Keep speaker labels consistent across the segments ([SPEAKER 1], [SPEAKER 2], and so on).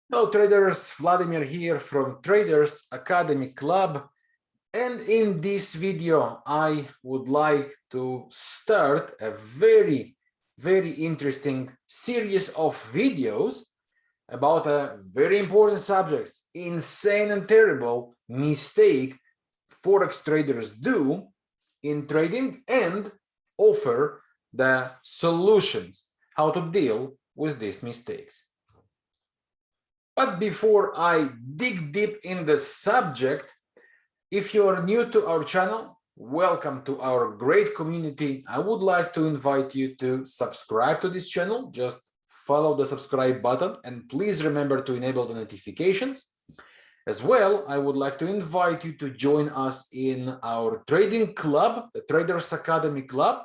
[SPEAKER 1] Hello traders, Vladimir here from Traders Academy Club, and in this video I would like to start a very interesting series of videos about a very important subject, insane and terrible mistake Forex traders do in trading, and offer the solutions how to deal with these mistakes. But before I dig deep in the subject, if you are new to our channel, welcome to our great community. I would like to invite you to subscribe to this channel. Just follow the subscribe button and please remember to enable the notifications. As well, I would like to invite you to join us in our trading club, the Traders Academy Club.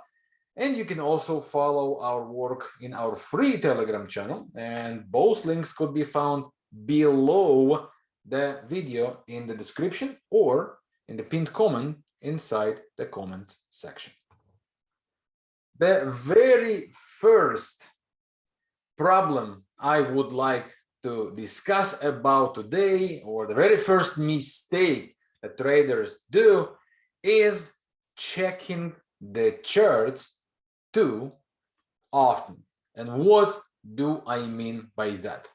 [SPEAKER 1] And you can also follow our work in our free Telegram channel. And both links could be found below the video in the description or in the pinned comment inside the comment section. The very first problem I would like to discuss about today, or the very first mistake that traders do, is checking the charts too often. And what do I mean by that?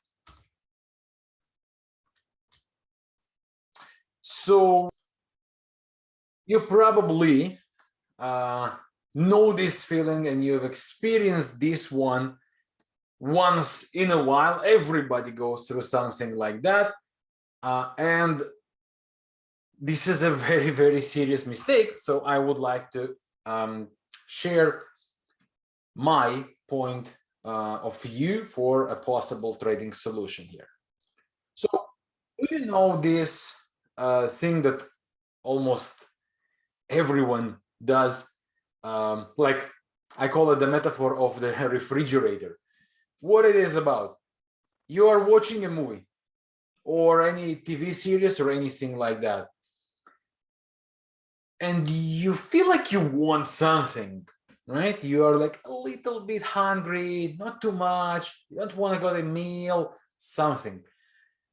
[SPEAKER 1] So you probably know this feeling, and you've experienced this one once in a while. Everybody goes through something like that, and this is a very serious mistake. So I would like to share my point of view for a possible trading solution here. So do you know this thing that almost everyone does? Like, I call it the metaphor of the refrigerator. What it is about: you are watching a movie or any TV series or anything like that, and you feel like you want something, right? You are like a little bit hungry, not too much, you don't want to go to a meal, something.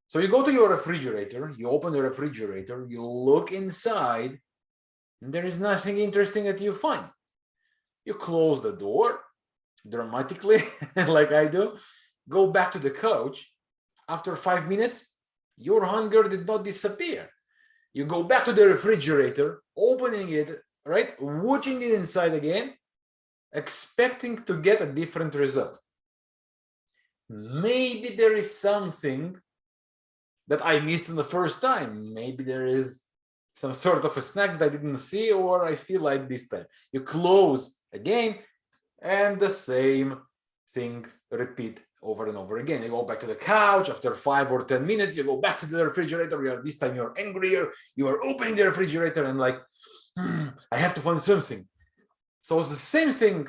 [SPEAKER 1] So you go to your refrigerator, you open the refrigerator, you look inside, and there is nothing interesting that you find. You close the door dramatically, like I do, go back to the couch. After 5 minutes, your hunger did not disappear. You go back to the refrigerator, opening it, right, watching it inside again, expecting to get a different result. Maybe there is something that I missed in the first time. Maybe there is some sort of a snack that I didn't see, or I feel like this time. You close again, and the same thing repeat over and over again. You go back to the couch after 5 or 10 minutes, you go back to the refrigerator, this time you're angrier, you are opening the refrigerator and like, I have to find something. So it's the same thing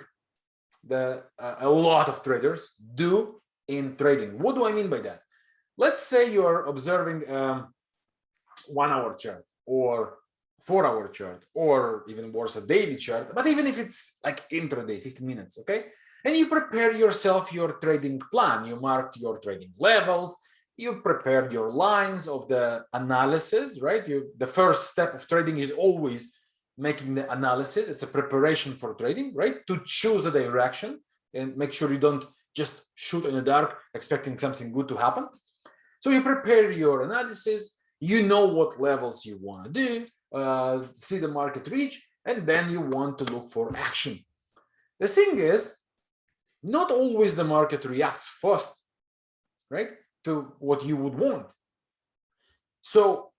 [SPEAKER 1] that a lot of traders do in trading. What do I mean by that? Let's say you are observing 1 hour chart or 4 hour chart, or even worse, a daily chart, but even if it's like intraday, 15 minutes, okay? And you prepare yourself your trading plan, you marked your trading levels, you prepared your lines of the analysis, right? The first step of trading is always making the analysis. It's a preparation for trading, right? To choose the direction and make sure you don't just shoot in the dark expecting something good to happen. So you prepare your analysis, you know what levels you want to do, see the market reach, and then you want to look for action. The thing is, not always the market reacts fast, right, to what you would want. So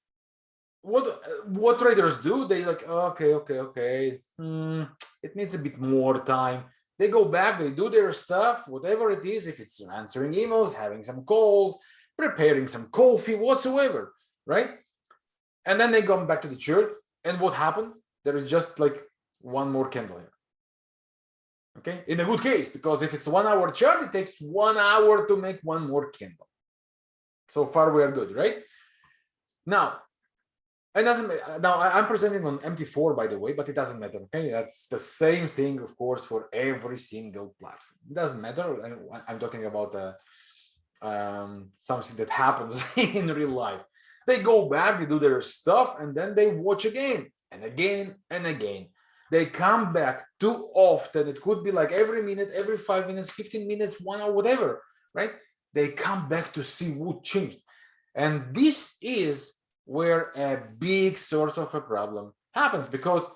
[SPEAKER 1] what traders do, they like, okay, it needs a bit more time. They go back, they do their stuff, whatever it is, if it's answering emails, having some calls, preparing some coffee, whatsoever, right? And then they come back to the chart, and what happens? There is just like one more candle here. Okay, in a good case, because if it's 1 hour chart, it takes 1 hour to make one more candle. So far we are good, right? Now, it doesn't. Now I'm presenting on MT4, by the way, but it doesn't matter. Okay, that's the same thing, of course, for every single platform. It doesn't matter. I'm talking about something that happens in real life. They go back, they do their stuff, and then they watch again and again and again. They come back too often. It could be like every minute, every 5 minutes, 15 minutes, 1 hour, whatever, right? They come back to see what changed. And this is where a big source of a problem happens, because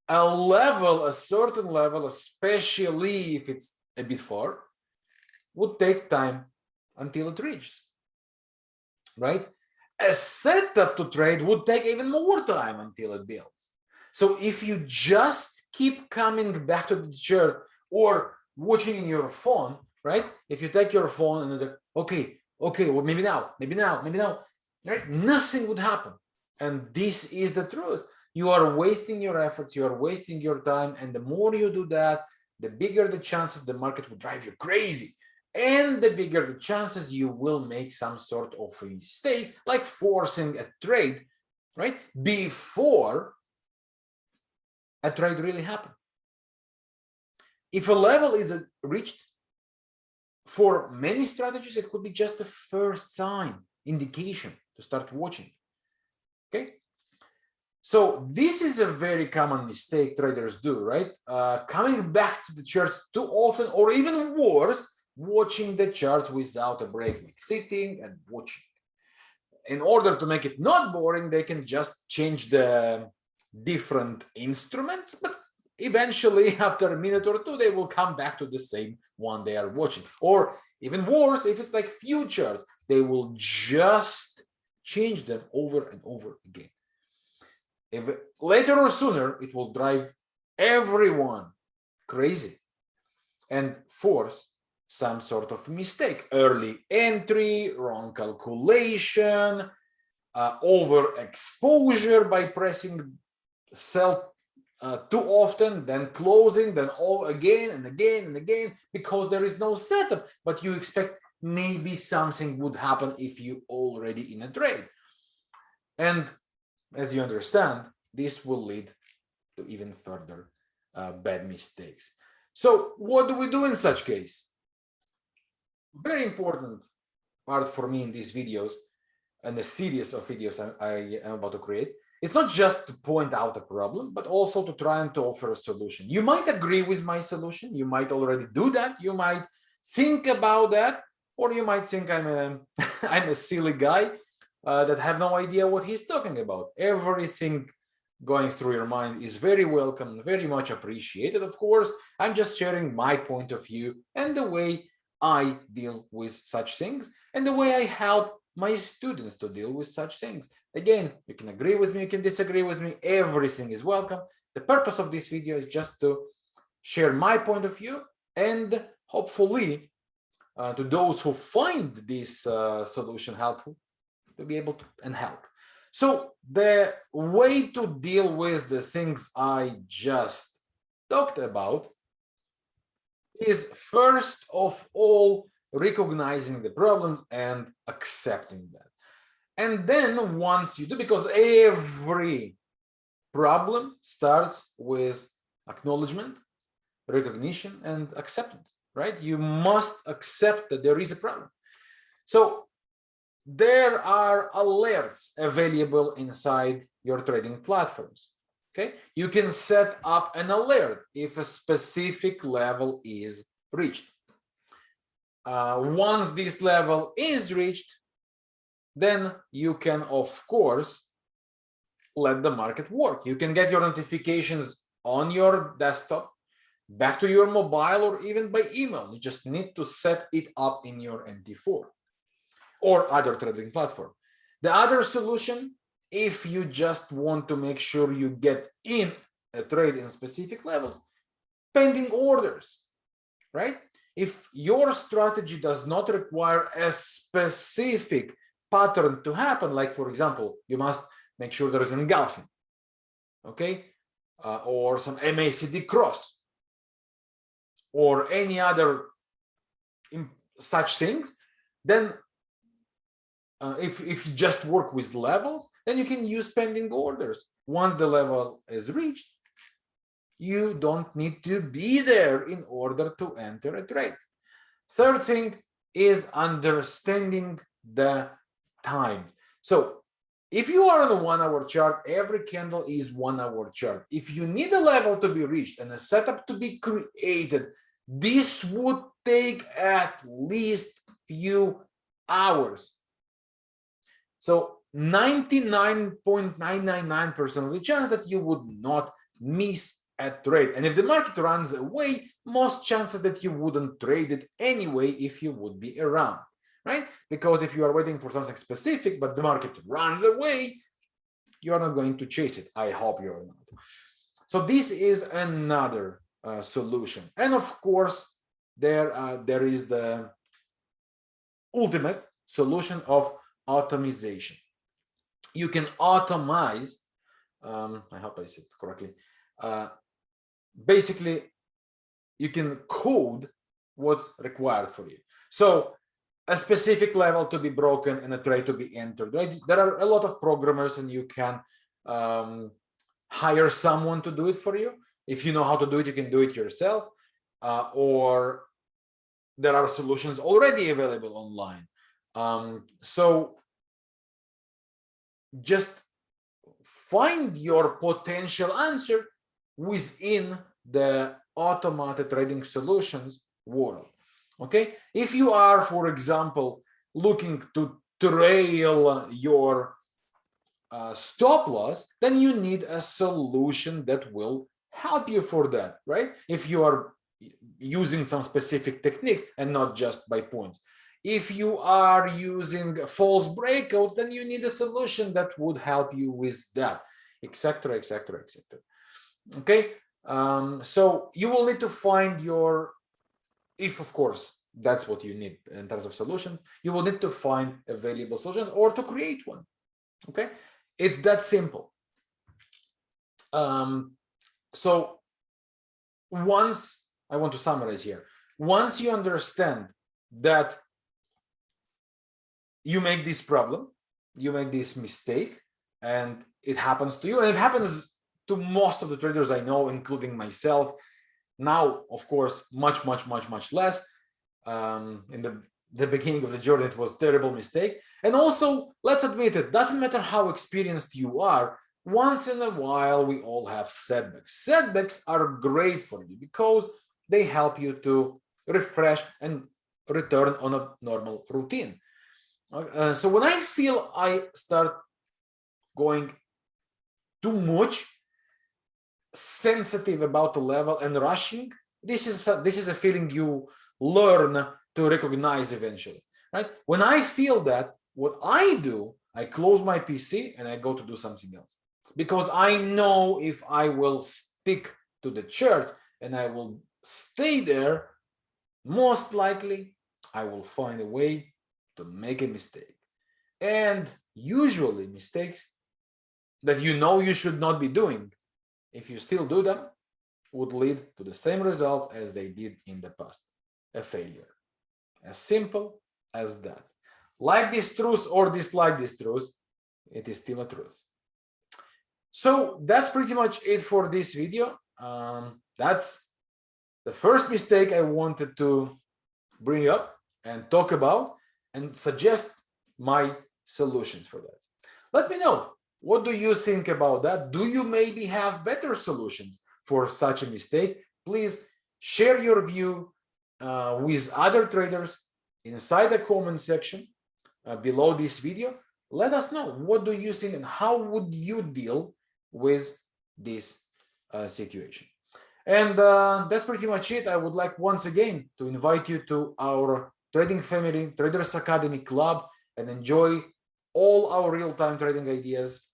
[SPEAKER 1] a certain level, especially if it's a bit far, would take time until it reaches, right? A setup to trade would take even more time until it builds. So if you just keep coming back to the chart or watching in your phone, right? If you take your phone and okay, well, maybe now, right? Nothing would happen. And this is the truth. You are wasting your efforts, you are wasting your time. And the more you do that, the bigger the chances the market will drive you crazy. And the bigger the chances you will make some sort of a mistake, like forcing a trade, right? Before a trade really happened. If a level is reached, for many strategies, it could be just a first sign, indication to start watching. Okay. So this is a very common mistake traders do, right? Coming back to the charts too often, or even worse, watching the charts without a break, like sitting and watching. In order to make it not boring, they can just change the different instruments, but eventually after a minute or two, they will come back to the same one they are watching. Or even worse, if it's like futures, they will just change them over and over again. If later or sooner, it will drive everyone crazy and force some sort of mistake, early entry, wrong calculation, overexposure by pressing sell too often, then closing, then all again and again and again, because there is no setup, but you expect maybe something would happen if you already in a trade. And as you understand, this will lead to even further bad mistakes. So what do we do in such case? Very important part for me in these videos and the series of videos I am about to create. It's not just to point out a problem, but also to try and to offer a solution. You might agree with my solution. You might already do that. You might think about that, or you might think I'm a, I'm a silly guy that have no idea what he's talking about. Everything going through your mind is very welcome, very much appreciated, of course. I'm just sharing my point of view and the way I deal with such things and the way I help my students to deal with such things. Again, you can agree with me, you can disagree with me, everything is welcome. The purpose of this video is just to share my point of view and hopefully to those who find this solution helpful to be able to and help. So the way to deal with the things I just talked about is first of all recognizing the problems and accepting that. And then once you do, because every problem starts with acknowledgement, recognition, and acceptance, right? You must accept that there is a problem. So there are alerts available inside your trading platforms. Okay, you can set up an alert if a specific level is reached. Once this level is reached, then you can, of course, let the market work. You can get your notifications on your desktop, back to your mobile, or even by email. You just need to set it up in your MT4 or other trading platform. The other solution, if you just want to make sure you get in a trade in specific levels, pending orders, right? If your strategy does not require a specific pattern to happen, like for example, you must make sure there is engulfing, okay? Or some MACD cross, or any other such things, then if you just work with levels, then you can use pending orders. Once the level is reached, you don't need to be there in order to enter a trade. Third thing is understanding the time. So if you are on a 1 hour chart, every candle is 1 hour chart. If you need a level to be reached and a setup to be created, this would take at least few hours. So 99.999% of the chance that you would not miss a trade. And if the market runs away, most chances that you wouldn't trade it anyway if you would be around, right? Because if you are waiting for something specific, but the market runs away, you're not going to chase it. I hope you're not. So this is another solution. And of course, there is the ultimate solution of automation. You can automize, I hope I said it correctly, basically you can code what's required for you. So a specific level to be broken and a trade to be entered, right? There are a lot of programmers and you can hire someone to do it for you. If you know how to do it, you can do it yourself, or there are solutions already available online. So just find your potential answer within the automated trading solutions world. Okay, if you are, for example, looking to trail your stop loss, then you need a solution that will help you for that, right? If you are using some specific techniques and not just by points. If you are using false breakouts, then you need a solution that would help you with that, etc., etc., etc. Okay, so you will need to find your, if of course that's what you need in terms of solutions, you will need to find available solutions or to create one. Okay, it's that simple. So once, I want to summarize here, once you understand that you make this problem, you make this mistake, and it happens to you, and it happens to most of the traders I know, including myself. Now, of course, much less. In the beginning of the journey, it was a terrible mistake. And also, let's admit it, doesn't matter how experienced you are, once in a while, we all have setbacks. Setbacks are great for you because they help you to refresh and return on a normal routine. So when I feel I start going too much sensitive about the level and rushing, this is a feeling you learn to recognize eventually, right? When I feel that, what I do, I close my PC and I go to do something else, because I know if I will stick to the chart and I will stay there, most likely I will find a way to make a mistake. And usually mistakes that you know you should not be doing, if you still do them, would lead to the same results as they did in the past, a failure. As simple as that. Like this truth or dislike this truth, it is still a truth. So that's pretty much it for this video. That's the first mistake I wanted to bring up and talk about and suggest my solutions for that. Let me know, what do you think about that? Do you maybe have better solutions for such a mistake? Please share your view with other traders inside the comment section below this video. Let us know, what do you think and how would you deal with this situation? And that's pretty much it. I would like once again to invite you to our trading family, Traders Academy Club, and enjoy all our real-time trading ideas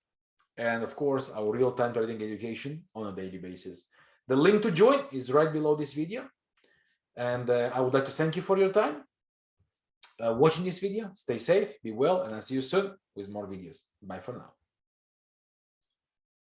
[SPEAKER 1] and of course our real-time trading education on a daily basis. The link to join is right below this video. And I would like to thank you for your time watching this video. Stay safe, be well, and I'll see you soon with more videos. Bye for now.